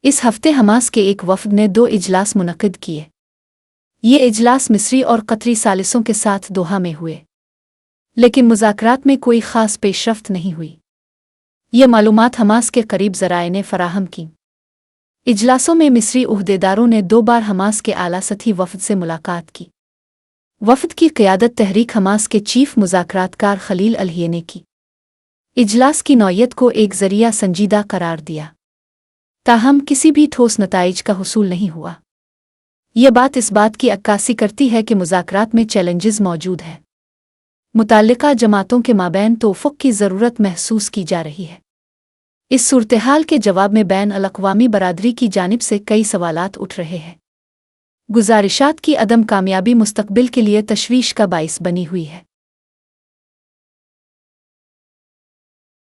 इस हफ्ते हमास के एक वफ़द ने 2 इजलास मुनक़िद किए। ये इजलास मिस्री और कतरी सालिसों के साथ दोहा में हुए, लेकिन मुज़ाकरात में कोई ख़ास पेशरफ़्त नहीं हुई। ये मालूमात हमास के करीब ज़राए ने फ़राहम की। इजलासों में मिस्री उहदेदारों ने 2 बार हमास के आला सतही वफ़द से मुलाकात की। वफ़द की क़यादत तहरीक हमास के चीफ़ मुज़ाकरातकार खलील अलहिये ने की। इजलास की नौयत को एक ज़रिया संजीदा करार दिया, ताहम किसी भी ठोस नताइज का हुसूल नहीं हुआ। यह बात इस बात की अक्कासी करती है कि मुज़ाकरात में चैलेंजेस मौजूद हैं। मुताल्लिका जमातों के माबैन तोफ़ुक़ की ज़रूरत महसूस की जा रही है। इस सूरत-ए-हाल के जवाब में बैन अल-अक़वामी बरादरी की जानिब से कई सवालात उठ रहे हैं। गुज़ारिशात की अदम कामयाबी मुस्तक़बिल के लिए तशवीश का बाइस बनी हुई है।